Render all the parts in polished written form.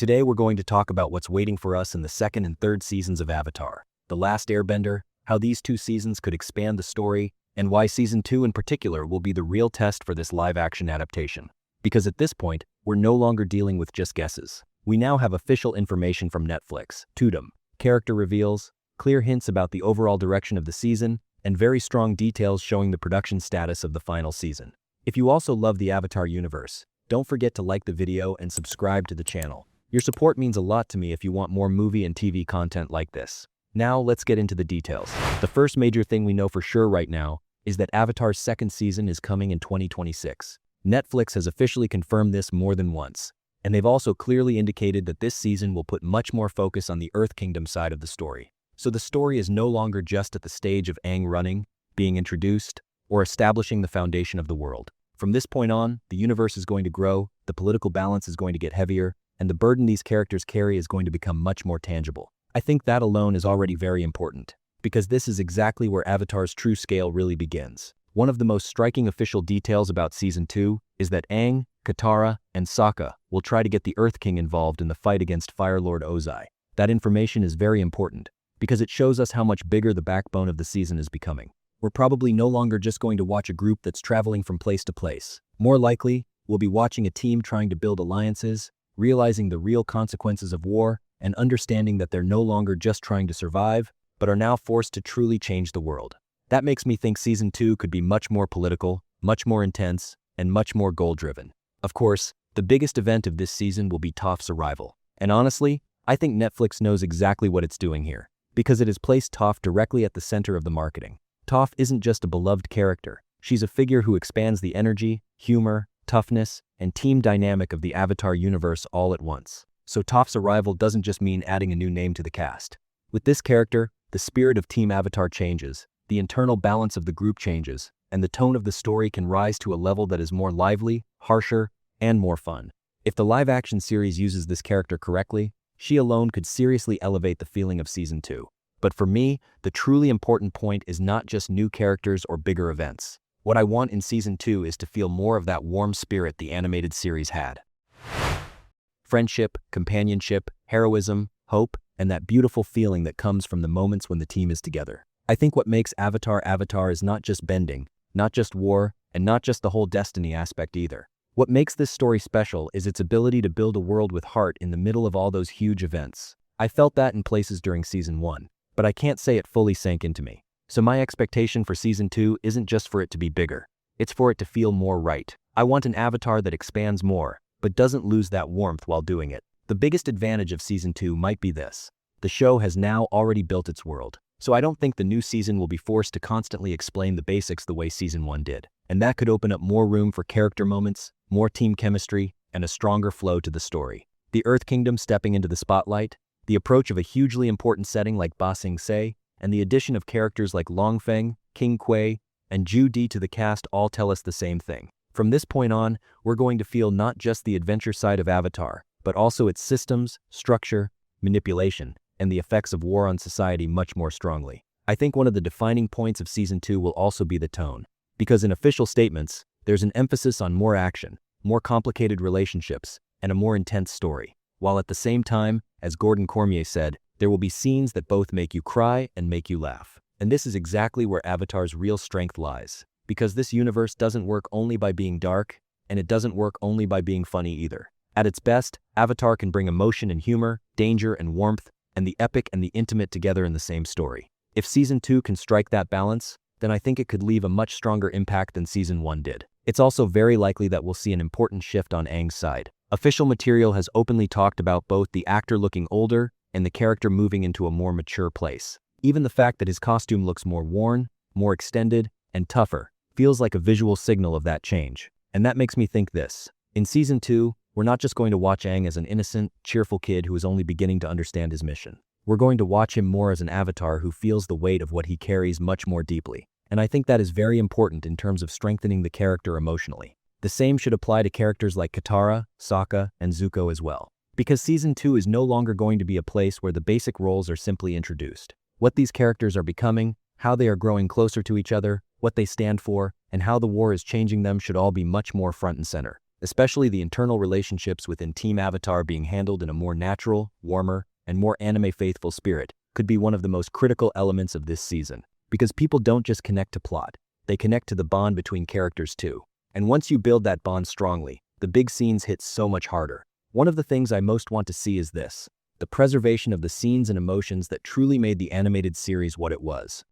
Today we're going to talk about what's waiting for us in the second and third seasons of Avatar, The Last Airbender, how these two seasons could expand the story, and why Season 2 in particular will be the real test for this live-action adaptation. Because at this point, we're no longer dealing with just guesses. We now have official information from Netflix, Tudum, character reveals, clear hints about the overall direction of the season, and very strong details showing the production status of the final season. If you also love the Avatar universe, don't forget to like the video and subscribe to the channel. Your support means a lot to me if you want more movie and TV content like this. Now let's get into the details. The first major thing we know for sure right now is that Avatar's second season is coming in 2026. Netflix has officially confirmed this more than once, and they've also clearly indicated that this season will put much more focus on the Earth Kingdom side of the story. So the story is no longer just at the stage of Aang running, being introduced, or establishing the foundation of the world. From this point on, the universe is going to grow, the political balance is going to get heavier, and the burden these characters carry is going to become much more tangible. I think that alone is already very important, because this is exactly where Avatar's true scale really begins. One of the most striking official details about Season 2 is that Aang, Katara, and Sokka will try to get the Earth King involved in the fight against Fire Lord Ozai. That information is very important, because it shows us how much bigger the backbone of the season is becoming. We're probably no longer just going to watch a group that's traveling from place to place. More likely, we'll be watching a team trying to build alliances, realizing the real consequences of war, and understanding that they're no longer just trying to survive, but are now forced to truly change the world. That makes me think Season 2 could be much more political, much more intense, and much more goal-driven. Of course, the biggest event of this season will be Toph's arrival. And honestly, I think Netflix knows exactly what it's doing here, because it has placed Toph directly at the center of the marketing. Toph isn't just a beloved character. She's a figure who expands the energy, humor, toughness, and team dynamic of the Avatar universe all at once. So Toph's arrival doesn't just mean adding a new name to the cast. With this character, the spirit of Team Avatar changes, the internal balance of the group changes, and the tone of the story can rise to a level that is more lively, harsher, and more fun. If the live-action series uses this character correctly, she alone could seriously elevate the feeling of Season 2. But for me, the truly important point is not just new characters or bigger events. What I want in Season 2 is to feel more of that warm spirit the animated series had. Friendship, companionship, heroism, hope, and that beautiful feeling that comes from the moments when the team is together. I think what makes Avatar Avatar is not just bending, not just war, and not just the whole destiny aspect either. What makes this story special is its ability to build a world with heart in the middle of all those huge events. I felt that in places during Season 1, but I can't say it fully sank into me. So my expectation for Season 2 isn't just for it to be bigger. It's for it to feel more right. I want an Avatar that expands more, but doesn't lose that warmth while doing it. The biggest advantage of Season 2 might be this. The show has now already built its world, so I don't think the new season will be forced to constantly explain the basics the way Season 1 did. And that could open up more room for character moments, more team chemistry, and a stronger flow to the story. The Earth Kingdom stepping into the spotlight, the approach of a hugely important setting like Ba Sing Se, and the addition of characters like Long Feng, King Kui, and Zhu Di to the cast all tell us the same thing. From this point on, we're going to feel not just the adventure side of Avatar, but also its systems, structure, manipulation, and the effects of war on society much more strongly. I think one of the defining points of Season 2 will also be the tone, because in official statements, there's an emphasis on more action, more complicated relationships, and a more intense story. While at the same time, as Gordon Cormier said, there will be scenes that both make you cry and make you laugh. And this is exactly where Avatar's real strength lies, because this universe doesn't work only by being dark, and it doesn't work only by being funny either. At its best, Avatar can bring emotion and humor, danger and warmth, and the epic and the intimate together in the same story. If Season 2 can strike that balance, then I think it could leave a much stronger impact than Season 1 did. It's also very likely that we'll see an important shift on Aang's side. Official material has openly talked about both the actor looking older and the character moving into a more mature place. Even the fact that his costume looks more worn, more extended, and tougher feels like a visual signal of that change. And that makes me think this. In Season 2, we're not just going to watch Aang as an innocent, cheerful kid who is only beginning to understand his mission. We're going to watch him more as an Avatar who feels the weight of what he carries much more deeply. And I think that is very important in terms of strengthening the character emotionally. The same should apply to characters like Katara, Sokka, and Zuko as well. Because Season 2 is no longer going to be a place where the basic roles are simply introduced. What these characters are becoming, how they are growing closer to each other, what they stand for, and how the war is changing them should all be much more front and center. especially the internal relationships within Team Avatar being handled in a more natural, warmer, and more anime-faithful spirit, could be one of the most critical elements of this season. Because people don't just connect to plot, they connect to the bond between characters too. And once you build that bond strongly, the big scenes hit so much harder. One of the things I most want to see is this: the preservation of the scenes and emotions that truly made the animated series what it was.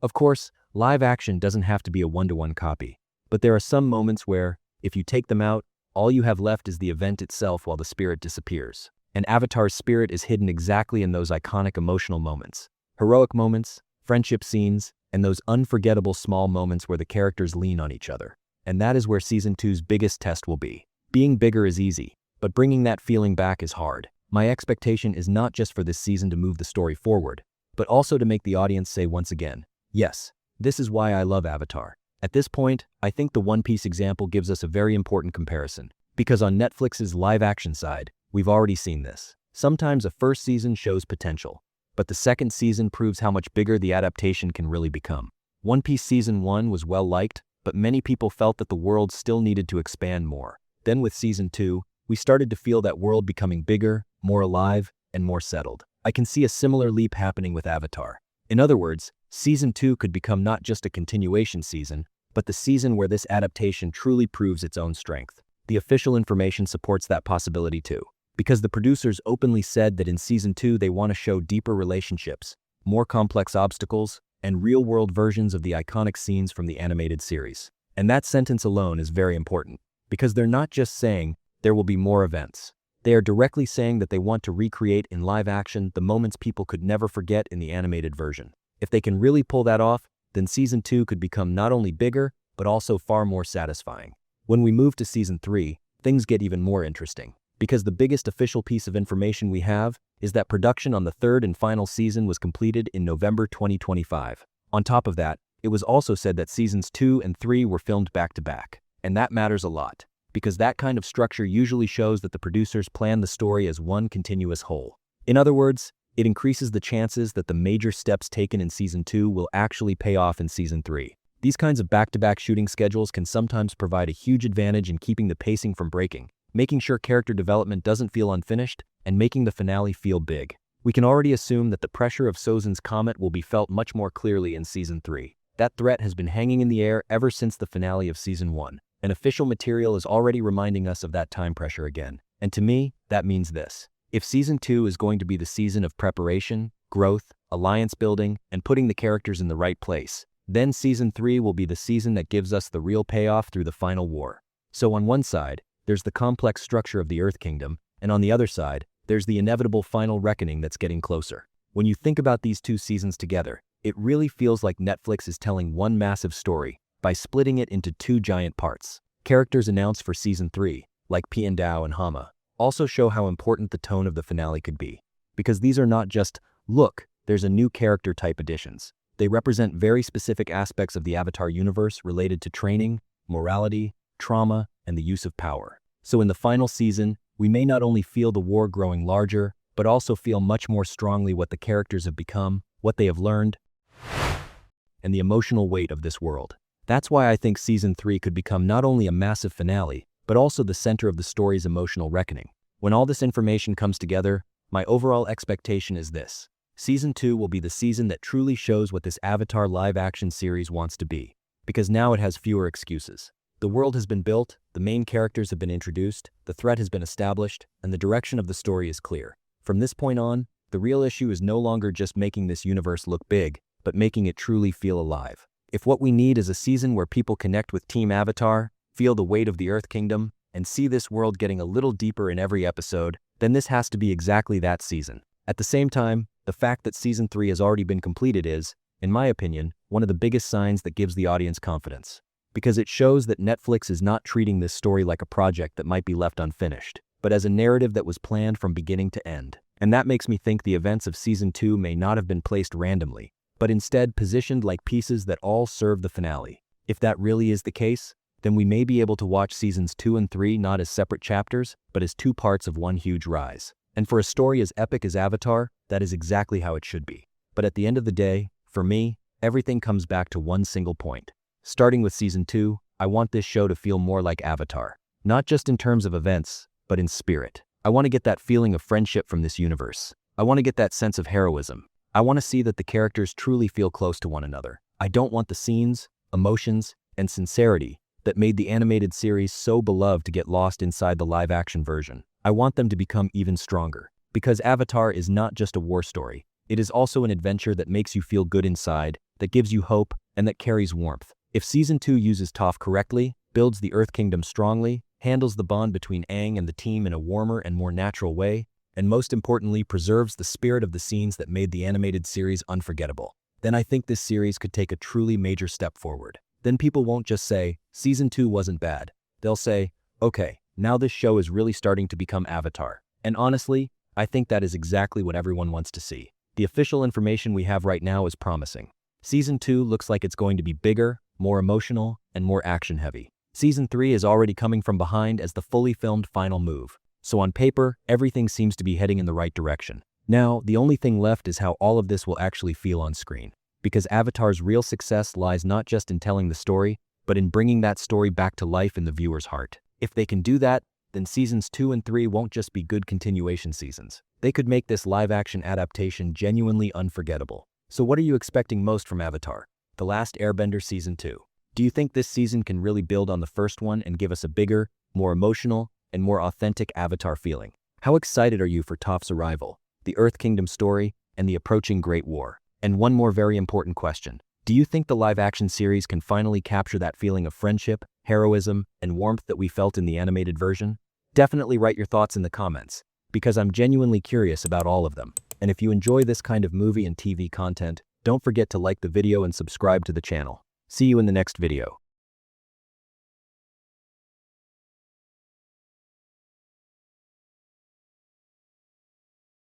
Of course, live action doesn't have to be a one-to-one copy, but there are some moments where, if you take them out, all you have left is the event itself while the spirit disappears. And Avatar's spirit is hidden exactly in those iconic emotional moments. Heroic moments, friendship scenes, and those unforgettable small moments where the characters lean on each other. And that is where Season 2's biggest test will be. Being bigger is easy, but bringing that feeling back is hard. My expectation is not just for this season to move the story forward, but also to make the audience say once again, yes, this is why I love Avatar. At this point, I think the One Piece example gives us a very important comparison. Because on Netflix's live-action side, we've already seen this. Sometimes a first season shows potential, but the second season proves how much bigger the adaptation can really become. One Piece Season 1 was well-liked, but many people felt that the world still needed to expand more. Then with Season 2, we started to feel that world becoming bigger, more alive, and more settled. I can see a similar leap happening with Avatar. In other words, Season 2 could become not just a continuation season, but the season where this adaptation truly proves its own strength. The official information supports that possibility too, because the producers openly said that in Season 2 they want to show deeper relationships, more complex obstacles, and real-world versions of the iconic scenes from the animated series. And that sentence alone is very important, because they're not just saying there will be more events. They are directly saying that they want to recreate in live action the moments people could never forget in the animated version. If they can really pull that off, then Season 2 could become not only bigger, but also far more satisfying. When we move to Season 3, things get even more interesting, because the biggest official piece of information we have is that production on the third and final season was completed in November 2025. On top of that, it was also said that Seasons 2 and 3 were filmed back-to-back. And that matters a lot, because that kind of structure usually shows that the producers plan the story as one continuous whole. In other words, it increases the chances that the major steps taken in Season 2 will actually pay off in Season 3. These kinds of back-to-back shooting schedules can sometimes provide a huge advantage in keeping the pacing from breaking, making sure character development doesn't feel unfinished, and making the finale feel big. We can already assume that the pressure of Sozin's Comet will be felt much more clearly in Season 3. That threat has been hanging in the air ever since the finale of Season 1. And official material is already reminding us of that time pressure again. And to me, that means this: if Season 2 is going to be the season of preparation, growth, alliance building, and putting the characters in the right place, then Season 3 will be the season that gives us the real payoff through the final war. So on one side, there's the complex structure of the Earth Kingdom, and on the other side, there's the inevitable final reckoning that's getting closer. When you think about these two seasons together, it really feels like Netflix is telling one massive story by splitting it into two giant parts. Characters announced for Season 3, like Piandao and Hama, also show how important the tone of the finale could be. Because these are not just, look, there's a new character type additions. They represent very specific aspects of the Avatar universe related to training, morality, trauma, and the use of power. So in the final season, we may not only feel the war growing larger, but also feel much more strongly what the characters have become, what they have learned, and the emotional weight of this world. That's why I think Season 3 could become not only a massive finale, but also the center of the story's emotional reckoning. When all this information comes together, my overall expectation is this: Season 2 will be the season that truly shows what this Avatar live-action series wants to be, because now it has fewer excuses. The world has been built, the main characters have been introduced, the threat has been established, and the direction of the story is clear. From this point on, the real issue is no longer just making this universe look big, but making it truly feel alive. If what we need is a season where people connect with Team Avatar, feel the weight of the Earth Kingdom, and see this world getting a little deeper in every episode, then this has to be exactly that season. At the same time, the fact that Season 3 has already been completed is, in my opinion, one of the biggest signs that gives the audience confidence. Because it shows that Netflix is not treating this story like a project that might be left unfinished, but as a narrative that was planned from beginning to end. And that makes me think the events of Season 2 may not have been placed randomly, but instead positioned like pieces that all serve the finale. If that really is the case, then we may be able to watch Seasons 2 and 3 not as separate chapters, but as two parts of one huge rise. And for a story as epic as Avatar, that is exactly how it should be. But at the end of the day, for me, everything comes back to one single point. Starting with Season 2, I want this show to feel more like Avatar. Not just in terms of events, but in spirit. I want to get that feeling of friendship from this universe. I want to get that sense of heroism. I want to see that the characters truly feel close to one another. I don't want the scenes, emotions, and sincerity that made the animated series so beloved to get lost inside the live-action version. I want them to become even stronger. Because Avatar is not just a war story. It is also an adventure that makes you feel good inside, that gives you hope, and that carries warmth. If Season 2 uses Toph correctly, builds the Earth Kingdom strongly, handles the bond between Aang and the team in a warmer and more natural way, and most importantly preserves the spirit of the scenes that made the animated series unforgettable, then I think this series could take a truly major step forward. Then people won't just say, Season 2 wasn't bad. They'll say, okay, now this show is really starting to become Avatar. And honestly, I think that is exactly what everyone wants to see. The official information we have right now is promising. Season 2 looks like it's going to be bigger, more emotional, and more action-heavy. Season 3 is already coming from behind as the fully filmed final move. So on paper, everything seems to be heading in the right direction. Now, the only thing left is how all of this will actually feel on screen. Because Avatar's real success lies not just in telling the story, but in bringing that story back to life in the viewer's heart. If they can do that, then Seasons 2 and 3 won't just be good continuation seasons. They could make this live-action adaptation genuinely unforgettable. So what are you expecting most from Avatar: The Last Airbender Season 2? Do you think this season can really build on the first one and give us a bigger, more emotional, and more authentic Avatar feeling? How excited are you for Toph's arrival, the Earth Kingdom story, and the approaching Great War? And one more very important question. Do you think the live-action series can finally capture that feeling of friendship, heroism, and warmth that we felt in the animated version? Definitely write your thoughts in the comments, because I'm genuinely curious about all of them. And if you enjoy this kind of movie and TV content, don't forget to like the video and subscribe to the channel. See you in the next video.